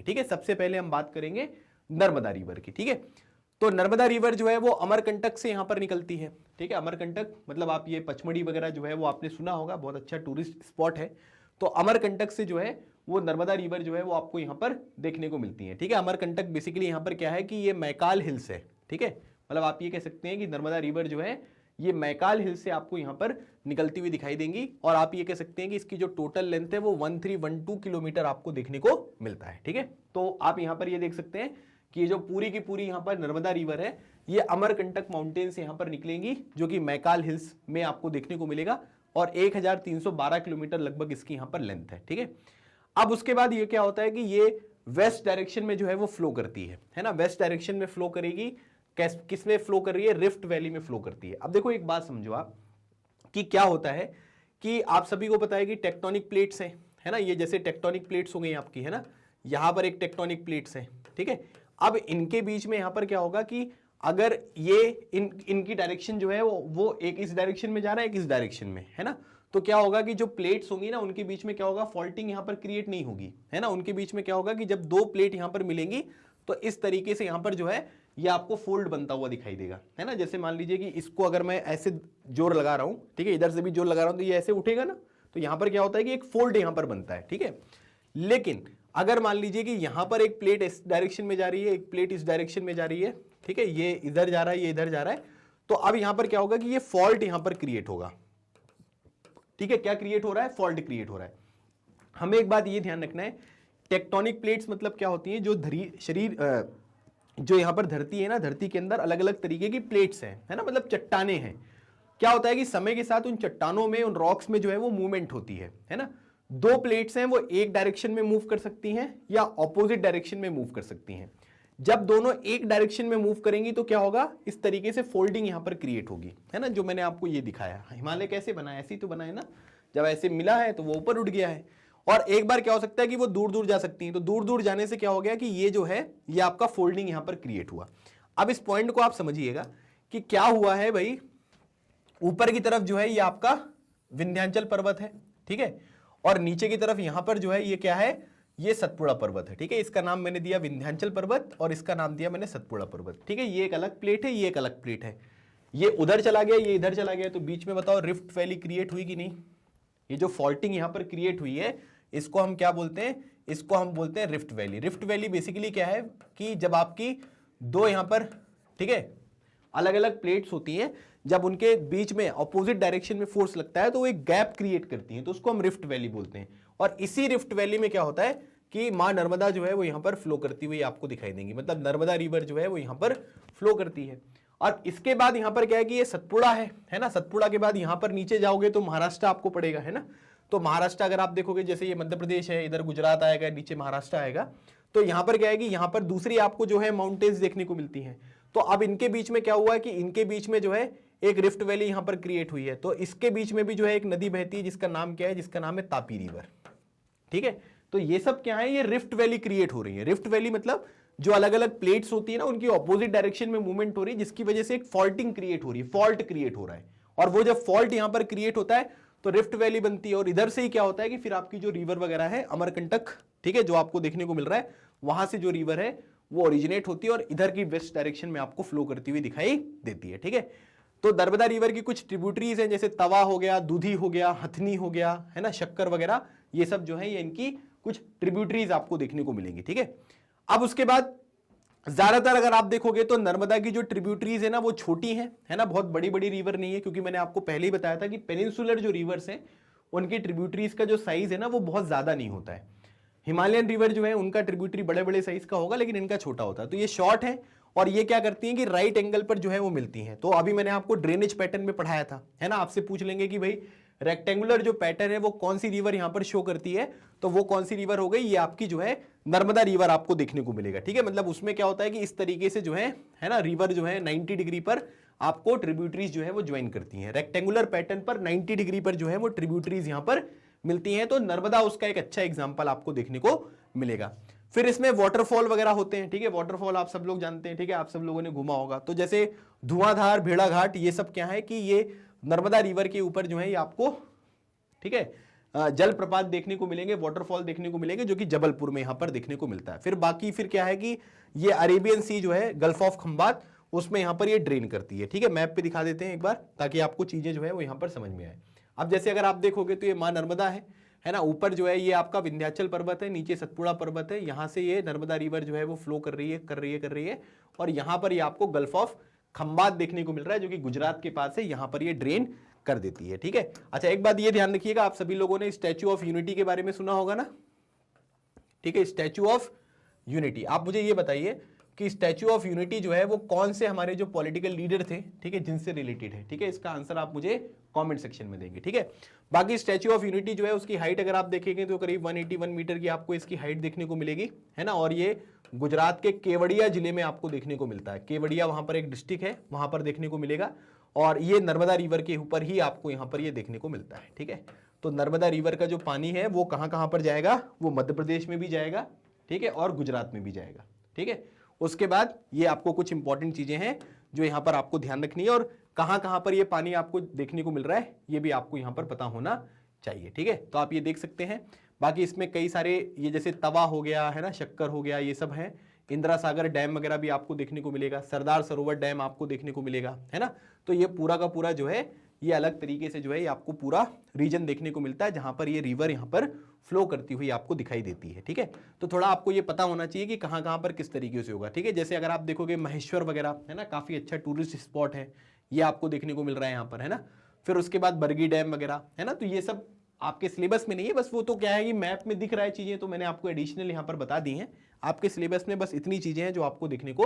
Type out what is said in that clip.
ठीक है। सबसे पहले हम बात करेंगे नर्मदा रिवर की, ठीक है। तो नर्मदा रिवर जो है वो अमरकंटक से यहां पर निकलती है, ठीक है। अमरकंटक मतलब आप ये पचमढ़ी वगैरह जो है वो आपने सुना होगा, बहुत अच्छा टूरिस्ट स्पॉट है। तो अमरकंटक से जो है वो नर्मदा रिवर जो है वो आपको यहां पर देखने को मिलती है, ठीक है। अमरकंटक बेसिकली यहां पर क्या है कि ये मैकाल हिल्स है, ठीक है। मतलब आप ये कह सकते हैं कि नर्मदा रिवर जो है ये मैकाल हिल से आपको यहां पर निकलती हुई दिखाई देंगी, और आप ये कह सकते हैं कि इसकी जो टोटल लेंथ है वो 1312 किलोमीटर आपको देखने को मिलता है, ठीक है। तो आप यहां पर ये देख सकते हैं कि ये जो पूरी की पूरी यहां पर नर्मदा रिवर है ये अमरकंटक माउंटेन से यहां पर निकलेंगी, जो कि मैकाल हिल्स में आपको देखने को मिलेगा, और 1312 किलोमीटर लगभग इसकी यहां पर लेंथ है, ठीक है। अब उसके बाद ये क्या होता है कि ये वेस्ट डायरेक्शन में जो है वो फ्लो करती है ना, वेस्ट डायरेक्शन में फ्लो करेगी। किसमें फ्लो कर रही है? रिफ्ट वैली में फ्लो करती है। अब देखो एक बात समझो आप कि क्या होता है कि आप सभी को पता है कि टेक्टोनिक प्लेट्स हैं, है ना, ये जैसे टेक्टोनिक प्लेट्स हो गई आपकी, है ना, यहां पर एक टेक्टोनिक प्लेट्स है, ठीक है। अब इनके बीच में यहां पर क्या होगा कि अगर ये इनकी डायरेक्शन जो है वो एक इस डायरेक्शन में जा रहा है, एक इस डायरेक्शन में, है ना, तो क्या होगा कि जो प्लेट्स होंगी ना उनके बीच में क्या होगा, फॉल्टिंग यहां पर क्रिएट नहीं होगी, है ना। उनके बीच में क्या होगा कि जब दो प्लेट यहां पर मिलेंगी तो इस तरीके से यहां पर जो है ये आपको फोल्ड बनता हुआ दिखाई देगा, है ना। जैसे मान लीजिए कि इसको अगर मैं ऐसे जोर लगा रहा हूं, ठीक है, इधर से भी जोर लगा रहा हूं तो ये ऐसे उठेगा ना, तो यहां पर क्या होता है कि एक फोल्ड यहां पर बनता है, ठीक है। लेकिन अगर मान लीजिए कि यहां पर एक प्लेट इस डायरेक्शन में जा रही है, एक प्लेट इस डायरेक्शन में जा रही है, ठीक है, ये इधर जा रहा है, ये इधर जा रहा है, तो अब यहां पर क्या होगा कि ये फॉल्ट यहां पर क्रिएट होगा, ठीक है। क्या क्रिएट हो रहा है? फॉल्ट क्रिएट हो रहा है। हमें एक बात ये ध्यान रखना है, टेक्टोनिक प्लेट्स मतलब क्या होती हैं, जो शरीर जो यहां पर धरती है ना, धरती के अंदर अलग अलग तरीके की प्लेट्स हैं, है ना, मतलब चट्टाने हैं। क्या होता है कि समय के साथ उन चट्टानों में, उन रॉक्स में जो है वो मूवमेंट होती है ना। दो प्लेट्स हैं वो एक डायरेक्शन में मूव कर सकती हैं या ऑपोजिट डायरेक्शन में मूव कर सकती हैं। जब दोनों एक डायरेक्शन में मूव करेंगी तो क्या होगा, इस तरीके से फोल्डिंग यहां पर क्रिएट होगी, है ना, जो मैंने आपको ये दिखाया। हिमालय कैसे बना है? ऐसे ही तो बना है ना, जब ऐसे मिला है तो वो ऊपर उठ गया है, और एक बार क्या हो सकता है कि वो दूर दूर जा सकती हैं, तो दूर दूर जाने से क्या हो गया कि ये जो है ये आपका फोल्डिंग यहां पर क्रिएट हुआ। अब इस पॉइंट को आप समझिएगा कि क्या हुआ है भाई, ऊपर की तरफ जो है ये आपका विंध्याचल पर्वत है, ठीक है, और नीचे की तरफ यहां पर जो है ये क्या है, ये सतपुड़ा पर्वत है, ठीक है। इसका नाम मैंने दिया विंध्याचल पर्वत और इसका नाम दिया मैंने सतपुड़ा पर्वत, ठीक है। ये एक अलग प्लेट है, ये एक अलग प्लेट है, ये उधर चला गया, ये इधर चला गया, तो बीच में बताओ रिफ्ट वैली क्रिएट हुई कि नहीं? ये जो फॉल्टिंग यहां पर क्रिएट हुई है इसको हम क्या बोलते हैं? इसको हम बोलते हैं rift valley. Rift valley basically क्या है कि जब आपकी दो यहां पर, ठीक है, अलग अलग प्लेट्स होती हैं, जब उनके बीच में ऑपोजिट डायरेक्शन में फोर्स लगता है तो वो एक गैप क्रिएट करती हैं, तो उसको हम रिफ्ट वैली बोलते हैं। और इसी रिफ्ट वैली में क्या होता है कि मां नर्मदा जो है वो यहां पर फ्लो करती हुई आपको दिखाई देंगी, मतलब नर्मदा रिवर जो है वो यहां पर फ्लो करती है। और इसके बाद यहां पर क्या है कि ये सतपुड़ा है ना, सतपुड़ा के बाद यहां पर नीचे जाओगे तो महाराष्ट्र आपको पड़ेगा, है ना। तो महाराष्ट्र अगर आप देखोगे, जैसे ये मध्य प्रदेश है, इधर गुजरात आएगा, नीचे महाराष्ट्र आएगा, तो यहां पर क्या है कि यहां पर दूसरी आपको जो है माउंटेन्स देखने को मिलती हैं। तो अब इनके बीच में क्या हुआ है कि इनके बीच में जो है एक रिफ्ट वैली यहां पर क्रिएट हुई है, तो इसके बीच में भी जो है एक नदी बहती है जिसका नाम क्या है, जिसका नाम है तापी रिवर, ठीक है। तो ये सब क्या है, ये रिफ्ट वैली क्रिएट हो रही है। रिफ्ट वैली मतलब जो अलग अलग प्लेट्स होती है ना उनकी ऑपोजिट डायरेक्शन में मूवमेंट हो रही है, जिसकी वजह से एक फॉल्टिंग क्रिएट हो रही है, फॉल्ट क्रिएट हो रहा है, और वो जब फॉल्ट यहां पर क्रिएट होता है तो रिफ्ट वैली बनती है। और इधर से ही क्या होता है कि फिर आपकी जो रिवर वगैरह है अमरकंटक, ठीक है, जो आपको देखने को मिल रहा है, वहां से जो रिवर है वो ओरिजिनेट होती है और इधर की वेस्ट डायरेक्शन में आपको फ्लो करती हुई दिखाई देती है, ठीक है। तो नर्मदा रिवर की कुछ ट्रिब्यूटरीज हैं, जैसे तवा हो गया, दूधी हो गया, हथनी हो गया, है ना, शक्कर वगैरह, ये सब जो है ये इनकी कुछ ट्रिब्यूटरीज आपको देखने को मिलेंगी, ठीक है। अब उसके बाद ज्यादातर अगर आप देखोगे तो नर्मदा की जो ट्रिब्यूटरीज है ना वो छोटी हैं, है ना, बहुत बड़ी बड़ी रिवर नहीं है, क्योंकि मैंने आपको पहले ही बताया था कि पेनिनसुलर जो रिवर्स हैं उनकी ट्रिब्यूटरीज का जो साइज है ना वो बहुत ज्यादा नहीं होता है। हिमालयन रिवर जो है उनका ट्रिब्यूटरी बड़े बड़े साइज का होगा, लेकिन इनका छोटा होता है। तो ये शॉर्ट है और ये क्या करती हैं कि राइट एंगल पर जो है वो मिलती हैं। तो अभी मैंने आपको ड्रेनेज पैटर्न में पढ़ाया था, है ना, आपसे पूछ लेंगे कि भाई रेक्टेंगुलर जो पैटर्न है वो कौन सी रिवर यहां पर शो करती है, तो वो कौन सी रिवर हो गई, ये आपकी जो है नर्मदा रिवर आपको देखने को मिलेगा, ठीक है। मतलब उसमें क्या होता है कि इस तरीके से जो है ना, रिवर जो है 90 डिग्री पर आपको ट्रिब्यूटरीज जो है वो ज्वाइन करती हैं। रेक्टेंगुलर पैटर्न पर 90 डिग्री पर जो है वो ट्रिब्यूटरीज यहां पर मिलती हैं, तो नर्मदा उसका एक अच्छा एग्जाम्पल आपको देखने को मिलेगा। फिर इसमें वाटरफॉल वगैरह होते हैं, ठीक है, वाटरफॉल आप सब लोग जानते हैं, ठीक है, आप सब लोगों ने घूमा होगा। तो जैसे धुआंधार, भेड़ाघाट, ये सब क्या है कि ये नर्मदा रिवर के ऊपर जो है ये आपको, ठीक है, जलप्रपात देखने को मिलेंगे, वाटरफॉल देखने को मिलेंगे, जो कि जबलपुर में यहाँ पर देखने को मिलता है। फिर बाकी फिर क्या है कि ये अरेबियन सी जो है, गल्फ ऑफ खंबात, उसमें यहाँ पर ये ड्रेन करती है। ठीक है, मैप पे दिखा देते हैं एक बार ताकि आपको चीजें जो है वो यहाँ पर समझ में आए। अब जैसे अगर आप देखोगे तो ये माँ नर्मदा है ना, ऊपर जो है ये आपका विंध्याचल पर्वत है, नीचे सतपुड़ा पर्वत है, यहाँ से ये नर्मदा रिवर जो है वो फ्लो कर रही है, और यहाँ पर ये आपको गल्फ ऑफ खंबात देखने को मिल रहा है, जो कि गुजरात के पास है, यहाँ पर ये ड्रेन कर देती है। ठीक है, अच्छा एक बात ये ध्यान रखिएगा, आप सभी लोगों ने स्टैच्यू ऑफ यूनिटी के बारे में सुना होगा ना। ठीक है, स्टैच्यू ऑफ यूनिटी, आप मुझे ये बताइए कि स्टैच्यू ऑफ यूनिटी जो है वो कौन से हमारे जो पॉलिटिकल लीडर थे, ठीक है, जिनसे रिलेटेड है। ठीक है, इसका आंसर आप मुझे कमेंट सेक्शन में देंगे। ठीक है, बाकी स्टैच्यू ऑफ यूनिटी जो है उसकी हाइट अगर आप देखेंगे तो करीब 181 मीटर की आपको इसकी हाइट देखने को मिलेगी, है ना, और ये गुजरात के केवड़िया जिले में आपको देखने को मिलता है। केवड़िया वहां पर एक डिस्ट्रिक्ट है, वहां पर देखने को मिलेगा, और ये नर्मदा रिवर के ऊपर ही आपको यहाँ पर ये देखने को मिलता है। ठीक है, तो नर्मदा रिवर का जो पानी है वो कहाँ कहाँ पर जाएगा, वो मध्य प्रदेश में भी जाएगा, ठीक है, और गुजरात में भी जाएगा। ठीक है, उसके बाद ये आपको कुछ इंपॉर्टेंट चीजें हैं जो यहाँ पर आपको ध्यान रखनी है, और कहाँ कहाँ पर ये पानी आपको देखने को मिल रहा है ये भी आपको यहाँ पर पता होना चाहिए। ठीक है, तो आप ये देख सकते हैं। बाकी इसमें कई सारे ये जैसे तवा हो गया है ना, शक्कर हो गया, ये सब है। इंदिरा सागर डैम वगैरह भी आपको देखने को मिलेगा, सरदार सरोवर डैम आपको देखने को मिलेगा, है ना। तो ये पूरा का पूरा जो है ये अलग तरीके से जो है ये आपको पूरा रीजन देखने को मिलता है जहां पर ये रिवर यहाँ पर फ्लो करती हुई आपको दिखाई देती है। ठीक है, तो थोड़ा आपको ये पता होना चाहिए कि कहाँ कहाँ पर किस तरीके से होगा। ठीक है, जैसे अगर आप देखोगे महेश्वर वगैरह है ना, काफी अच्छा टूरिस्ट स्पॉट है, ये आपको देखने को मिल रहा है यहाँ पर, है ना। फिर उसके बाद बरगी डैम वगैरह, है ना। तो ये सब आपके सिलेबस में नहीं है, बस वो तो क्या है कि मैप में दिख रहा है चीजें, तो मैंने आपको एडिशनल यहाँ पर बता दी हैं। आपके सिलेबस में बस इतनी चीजें हैं जो आपको देखने को